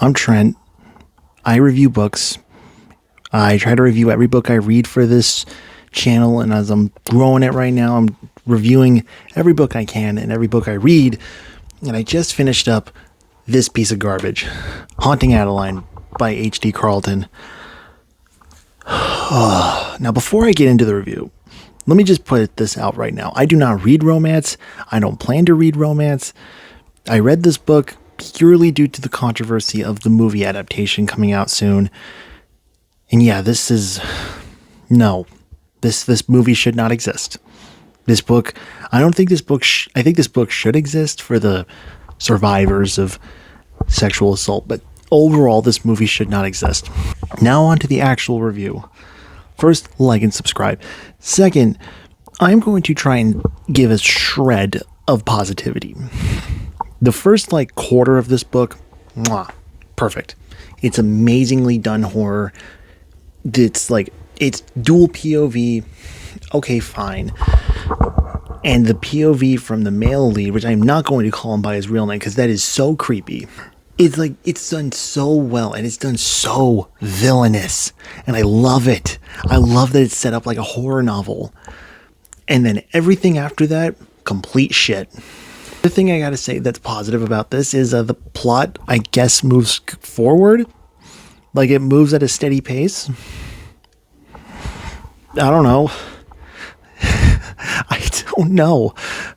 I'm Trent. I review books. I try to review every book I read for this channel, and as I'm growing it right now, I'm reviewing every book I can and every book I read. And I just finished up this piece of garbage, Haunting Adeline by H.D. Carlton. Now, before I get into the review, let me just put this out right now. I do not read romance. I don't plan to read romance. I read this book purely due to the controversy of the movie adaptation coming out soon. And yeah, this movie should not exist. This book, I think this book should exist for the survivors of sexual assault, but overall, this movie should not exist. Now on to the actual review. First, like and subscribe. Second, I'm going to try and give a shred of positivity. The first quarter of this book, perfect. It's amazingly done horror. It's dual POV. Okay, fine. And the POV from the male lead, which I'm not going to call him by his real name because that is so creepy. It's done so well, and it's done so villainous, and I love it. I love that it's set up like a horror novel. And then everything after that, complete shit. The thing I gotta say that's positive about this is the plot, I guess, moves forward. It moves at a steady pace. I don't know. I don't know.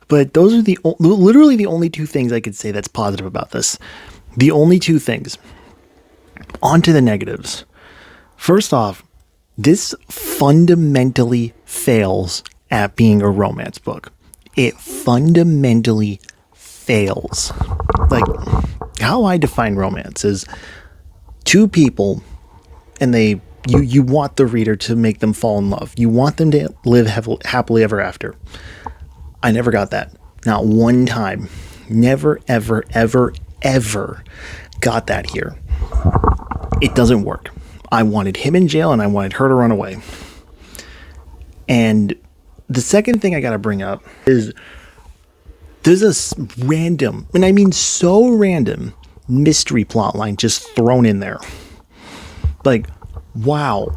But those are literally the only two things I could say that's positive about this. The only two things. On to the negatives. First off, this fundamentally fails at being a romance book. It fundamentally fails. How I define romance is two people, and you want the reader to make them fall in love. You want them to live happily ever after. I never got that. Not one time. Never, ever, ever, ever got that here. It doesn't work. I wanted him in jail and I wanted her to run away. And the second thing I got to bring up is there's a random, and I mean so random, mystery plot line just thrown in there. Wow.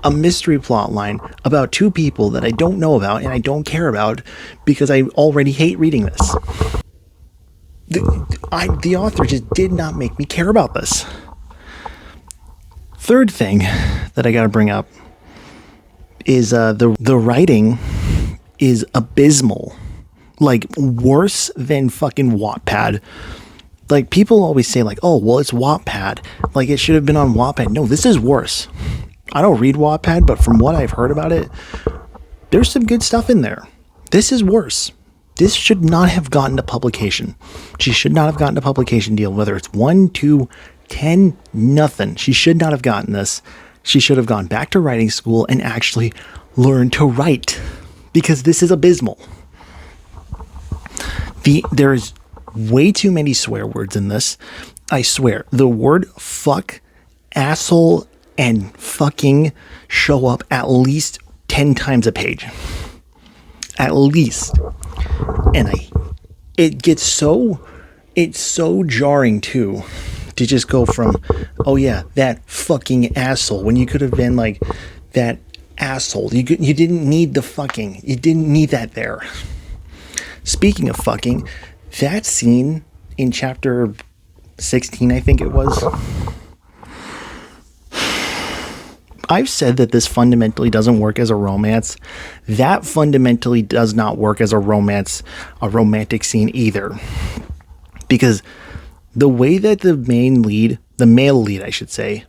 A mystery plot line about two people that I don't know about and I don't care about because I already hate reading this. The author just did not make me care about this. Third thing that I got to bring up is the writing is abysmal. Worse than fucking Wattpad. People always say oh, well, it's Wattpad. It should have been on Wattpad. No, this is worse. I don't read Wattpad, but from what I've heard about it, there's some good stuff in there. This is worse. This should not have gotten a publication. She should not have gotten a publication deal, whether it's 1, 2, 10, nothing. She should not have gotten this. She should have gone back to writing school and actually learned to write, because this is abysmal. There's way too many swear words in this. I swear, the word fuck, asshole, and fucking show up at least 10 times a page. At least. And it's so jarring too, to just go from, oh yeah, that fucking asshole, when you could have been that asshole. You didn't need the fucking. You didn't need that there. Speaking of fucking, that scene in chapter 16, I think it was. I've said that this fundamentally doesn't work as a romance. That fundamentally does not work as a romantic scene either. Because the way that the male lead, I should say,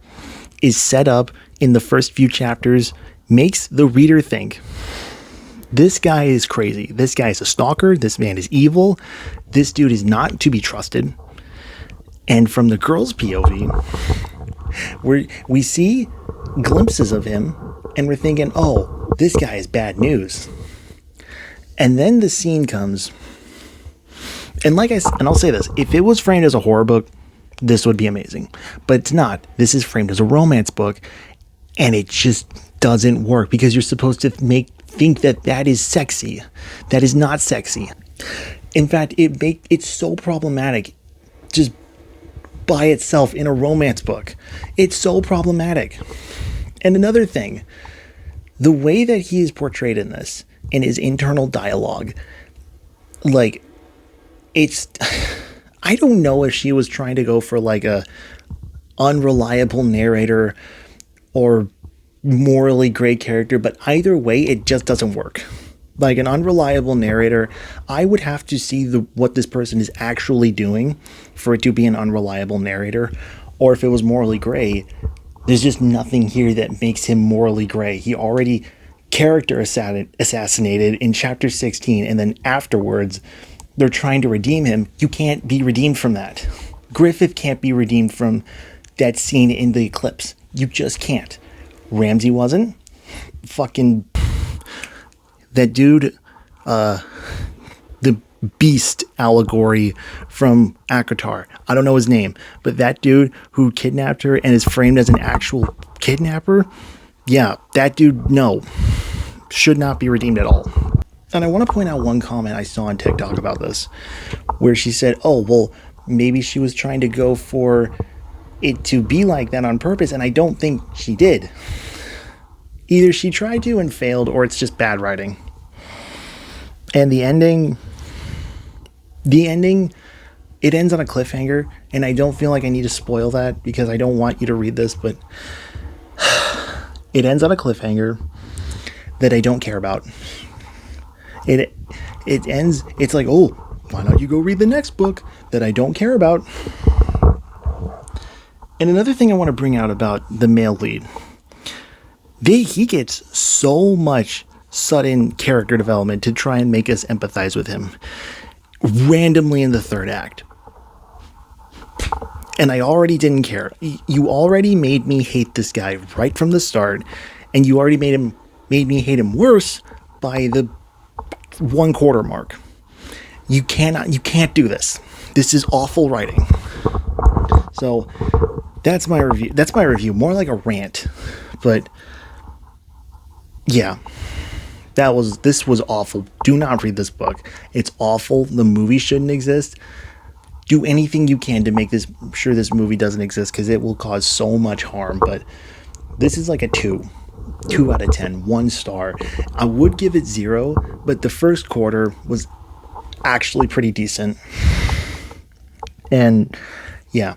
is set up in the first few chapters makes the reader think, this guy is crazy. This guy is a stalker. This man is evil. This dude is not to be trusted. And from the girl's POV, we see glimpses of him and we're thinking, oh, this guy is bad news. And then the scene comes, and I'll say this, if it was framed as a horror book, this would be amazing. But it's not. This is framed as a romance book, and it just doesn't work because you're supposed to think that is sexy. That is not sexy. In fact, it's so problematic. Just by itself in a romance book. It's so problematic. And another thing, the way that he is portrayed in this, in his internal dialogue, like, it's, I don't know if she was trying to go for like a unreliable narrator or morally gray character, but either way, it just doesn't work. Like an unreliable narrator, I would have to see what this person is actually doing for it to be an unreliable narrator. Or if it was morally gray, there's just nothing here that makes him morally gray. He already character assassinated in chapter 16, and then afterwards they're trying to redeem him. You can't be redeemed from that. Griffith can't be redeemed from that scene in the eclipse. You just can't. Ramsey wasn't. Fucking that dude, the beast allegory from Akatar. I don't know his name, but that dude who kidnapped her and is framed as an actual kidnapper, yeah, that dude, no, should not be redeemed at all. And I want to point out one comment I saw on TikTok about this, where she said, oh, well, maybe she was trying to go for it to be like that on purpose, and I don't think she did. Either she tried to and failed, or it's just bad writing. And the ending, it ends on a cliffhanger, and I don't feel like I need to spoil that because I don't want you to read this, but it ends on a cliffhanger that I don't care about. It ends, it's like, oh, why don't you go read the next book that I don't care about? And another thing I want to bring out about the male lead, he gets so much sudden character development to try and make us empathize with him randomly in the third act. And I already didn't care. You already made me hate this guy right from the start, and you already made me hate him worse by the 1/4 mark. You can't do this. This is awful writing. So that's my review. That's my review. More like a rant. But yeah. This was awful. Do not read this book. It's awful. The movie shouldn't exist. Do anything you can to make sure this movie doesn't exist, because it will cause so much harm. But this is like a 2 out of 10, 1 star. I would give it 0, but the first quarter was actually pretty decent. And yeah,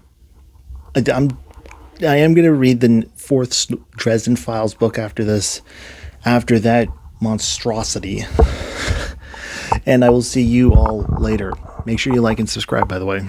I am going to read the 4th Dresden Files book after this, after that monstrosity. And I will see you all later. Make sure you like and subscribe, by the way.